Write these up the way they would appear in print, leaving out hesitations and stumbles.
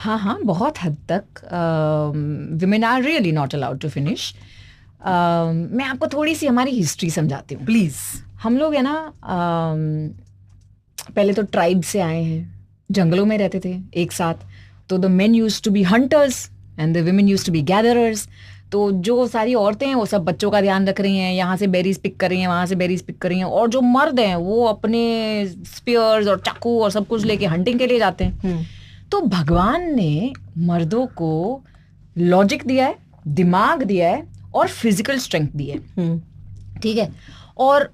हाँ हाँ, बहुत हद तक women are really not allowed to finish. मैं आपको थोड़ी सी हमारी हिस्ट्री समझाती हूँ प्लीज. हम लोग है ना, पहले तो ट्राइब से आए हैं, जंगलों में रहते थे एक साथ. तो the men used to be hunters and the women used to be gatherers. तो जो सारी औरतें हैं वो सब बच्चों का ध्यान रख रही हैं, यहाँ से बेरीज पिक कर रही हैं, वहाँ से बेरीज पिक कर रही हैं, और जो मर्द हैं वो अपने स्पीयर्स और चाकू और सब कुछ लेके हंटिंग के लिए जाते हैं. तो भगवान ने मर्दों को लॉजिक दिया है, दिमाग दिया है और फिजिकल स्ट्रेंथ दी है, ठीक है, और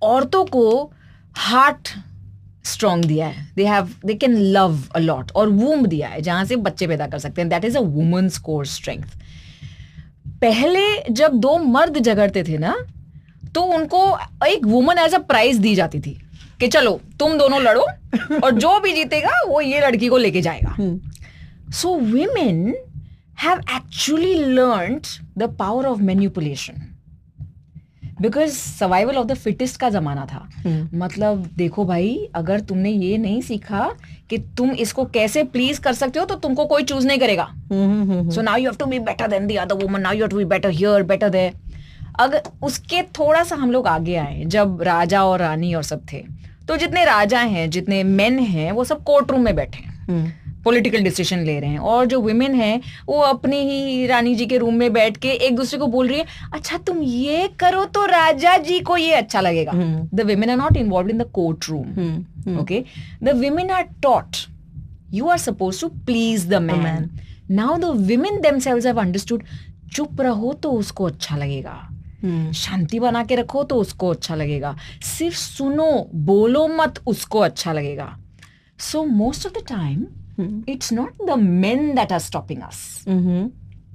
औरतों को हार्ट स्ट्रॉन्ग दिया है. They can love a lot, और वूम्ब दिया है जहां से बच्चे पैदा कर सकते हैं. That is a women's core strength. पहले जब दो मर्द झगड़ते थे ना, तो उनको एक वुमन एज अ प्राइज दी जाती थी कि चलो तुम दोनों लड़ो और जो भी जीतेगा वो ये लड़की को लेके जाएगा. सो women have actually learned the power of manipulation because survival of the fittest का जमाना था. मतलब देखो भाई, अगर तुमने ये नहीं सीखा कि तुम इसको कैसे प्लीज कर सकते हो तो तुमको कोई चूज नहीं करेगा. So now you have to be better than the other woman, now you have to be better here, better there. अगर उसके थोड़ा सा हम लोग आगे आए, जब राजा और रानी और सब थे, तो जितने राजा हैं, जितने मेन हैं, वो सब कोर्ट रूम में बैठे हैं, पॉलिटिकल डिसीजन ले रहे हैं, और जो वुमेन हैं वो अपने ही रानी जी के रूम में बैठ के एक दूसरे को बोल रही है, अच्छा तुम ये करो तो राजा जी को ये अच्छा लगेगा. The women are not involved in the court room. Okay, the women are taught you are suppose to please the man. Now the women themselves have understood, चुप रहो तो उसको अच्छा लगेगा, शांति बना के रखो तो उसको अच्छा लगेगा, सिर्फ सुनो बोलो मत उसको अच्छा लगेगा. So most of the time it's not the men that are stopping us.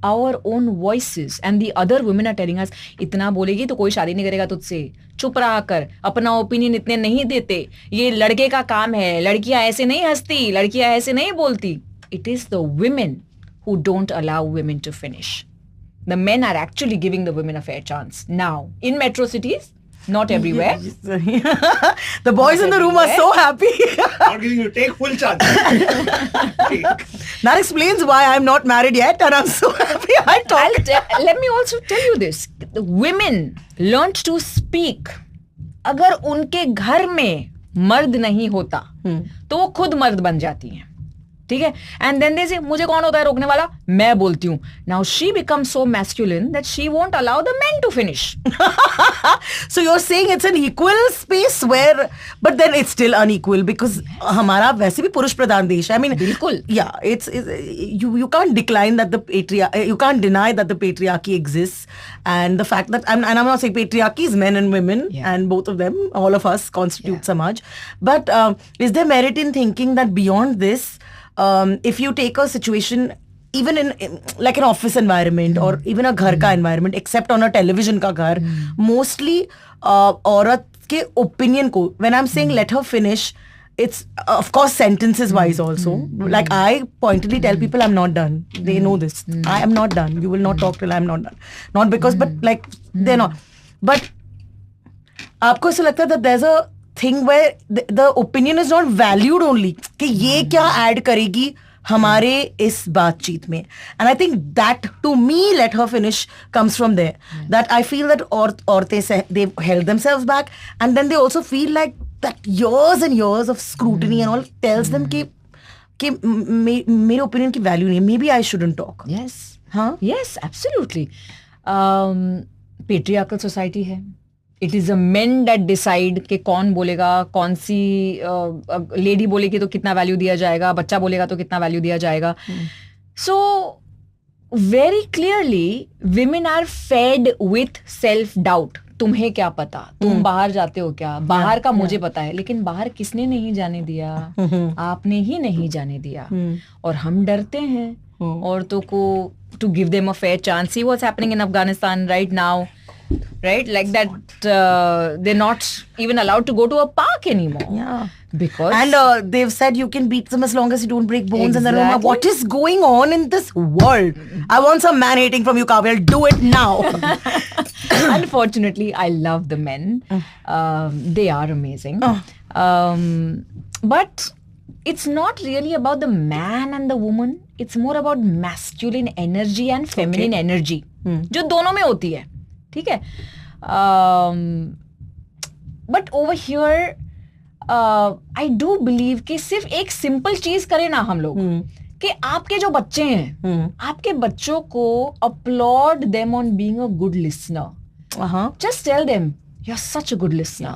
Our own voices and the other women are telling us, इतना बोलेगी तो कोई शादी नहीं करेगा तुझसे, चुप रहा कर, अपना ओपिनियन इतने नहीं देते, ये लड़के का काम है, लड़कियां ऐसे नहीं हंसती, लड़कियां ऐसे नहीं बोलती. It is the women who don't allow women to finish. The men are actually giving the women a fair chance now in metro cities. Not everywhere. The boys in the room are so happy. Not giving you, take full chance. That explains why I'm not married yet and I'm so happy I talk. Let me also tell you this. The women learned to speak. अगर उनके घर में मर्द नहीं होता तो वो खुद मर्द बन जाती हैं, ठीक है. एंड देन दे से, मुझे कौन होता है रोकने वाला, मैं बोलती हूँ. Now she becomes so masculine that she won't allow the men to finish. So you're saying it's an equal space where, but then it's still unequal because हमारा वैसे भी पुरुष प्रधान देश है. I mean, बिल्कुल. Yeah, it's you can't decline that you can't deny that the patriarchy exists, and the fact that and I'm not saying patriarchy is men and women, and both of them, all of us constitute Samaj. But is there merit in thinking that beyond this, if you take a situation even in like an office environment or even a घर का environment, except on a television का घर, mostly औरत के opinion को, when I'm saying let her finish, it's of course sentences wise also. Like I pointedly tell people I'm not done. They know this. I am not done. You will not talk till I'm not done. Not because, but like they're not. But आपको ऐसा लगता है that there's a thing where the opinion is not valued only कि ये क्या add करेगी हमारे इस बातचीत में. And I think that to me let her finish comes from there. That I feel that औरतें they've held themselves back, and then they also feel like that years and years of scrutiny and all tells them कि मेरे opinion की value नहीं है. Maybe I shouldn't talk. Yes. हाँ? Yes, absolutely. Patriarchal society है. It is the men that decide कि कौन बोलेगा, कौन सी लेडी बोलेगी तो कितना वैल्यू दिया जाएगा, बच्चा बोलेगा तो कितना वैल्यू दिया जाएगा. So very clearly women are fed with self doubt. तुम्हें क्या पता, तुम बाहर जाते हो क्या, बाहर का मुझे पता है, लेकिन बाहर किसने नहीं जाने दिया, आपने ही नहीं जाने दिया. और हम डरते हैं औरतों को to give them a fair chance. See what's happening in Afghanistan right now. Right, like that, they're not even allowed to go to a park anymore. Yeah, because and they've said you can beat them as long as you don't break bones in the room. What is going on in this world? I want some man hating from you, Kavya. Do it now. Unfortunately, I love the men. They are amazing. But it's not really about the man and the woman. It's more about masculine energy and feminine energy, जो दोनों में होती है, ठीक है. But over here, I do believe कि सिर्फ एक सिंपल चीज करें ना हम लोग, कि आपके जो बच्चे हैं, आपके बच्चों को applaud them on being a good listener. Just tell them you're such a good listener.